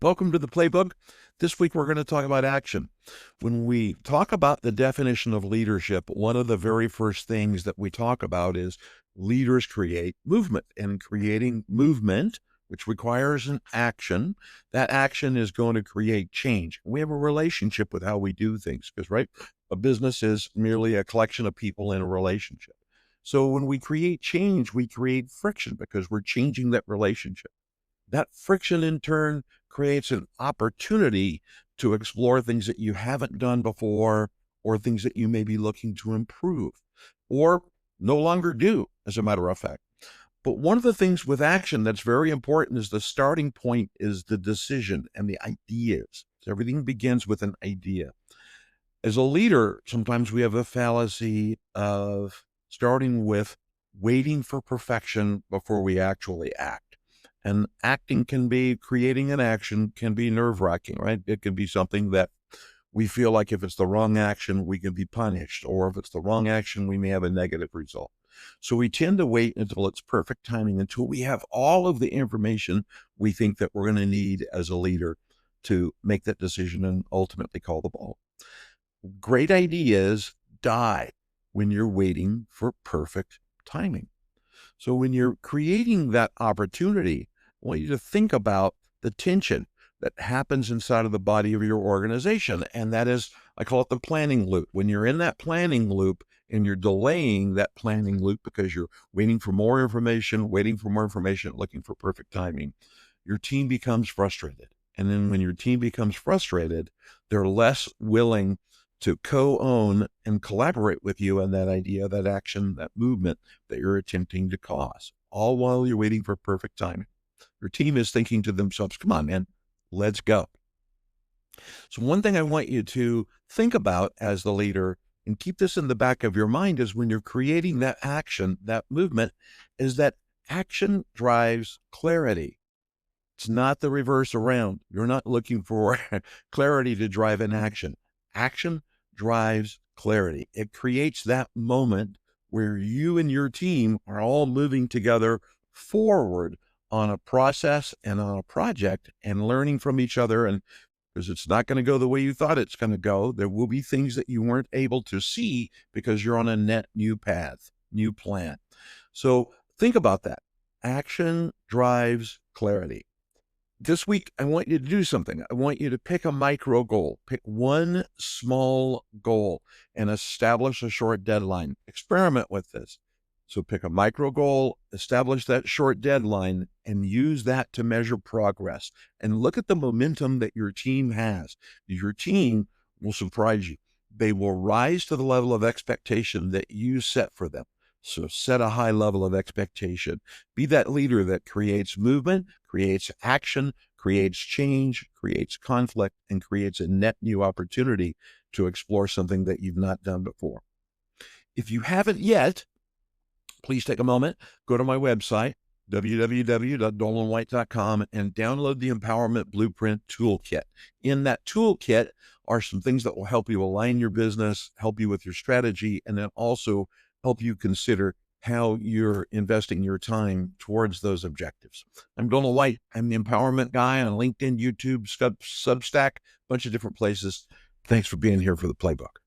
Welcome to the Playbook. This week we're going to talk about action. When we talk about the definition of leadership, one of the very first things that we talk about is leaders create movement, and creating movement, which requires an action, that action is going to create change. We have a relationship with how we do things because, right, a business is merely a collection of people in a relationship. So when we create change, we create friction because we're changing that relationship. That friction in turn creates an opportunity to explore things that you haven't done before, or things that you may be looking to improve or no longer do, as a matter of fact. But one of the things with action that's very important is the starting point is the decision and the ideas. So everything begins with an idea. As a leader, sometimes we have a fallacy of starting with waiting for perfection before we actually act. And acting can be, creating an action can be nerve-wracking, right? It can be something that we feel like if it's the wrong action, we can be punished, or if it's the wrong action, we may have a negative result. So we tend to wait until it's perfect timing, until we have all of the information we think that we're going to need as a leader to make that decision and ultimately call the ball. Great ideas die when you're waiting for perfect timing. So when you're creating that opportunity, I want you to think about the tension that happens inside of the body of your organization. And that is, I call it the planning loop. When you're in that planning loop and you're delaying that planning loop because you're waiting for more information, looking for perfect timing, your team becomes frustrated. And then when your team becomes frustrated, they're less willing to co-own and collaborate with you on that idea, that action, that movement that you're attempting to cause, all while you're waiting for perfect timing. Your team is thinking to themselves, come on, man, let's go. So one thing I want you to think about as the leader, and keep this in the back of your mind, is when you're creating that action, that movement, is that action drives clarity. It's not the reverse around. You're not looking for clarity to drive an action. Action drives clarity. It creates that moment where you and your team are all moving together forward on a process and on a project and learning from each other. And because it's not going to go the way you thought it's going to go, there will be things that you weren't able to see because you're on a net new path, new plan. So think about that. Action drives clarity. This week, I want you to do something. I want you to pick a micro goal. Pick one small goal and establish a short deadline. Experiment with this. So pick a micro goal, establish that short deadline, and use that to measure progress. And look at the momentum that your team has. Your team will surprise you. They will rise to the level of expectation that you set for them. So set a high level of expectation. Be that leader that creates movement, creates action, creates change, creates conflict, and creates a net new opportunity to explore something that you've not done before. If you haven't yet, please take a moment, go to my website, www.dolanwhite.com, and download the Empowerment Blueprint Toolkit. In that toolkit are some things that will help you align your business, help you with your strategy, and then also help you consider how you're investing your time towards those objectives. I'm Donald White. I'm the empowerment guy on LinkedIn, YouTube, Substack, a bunch of different places. Thanks for being here for the Playbook.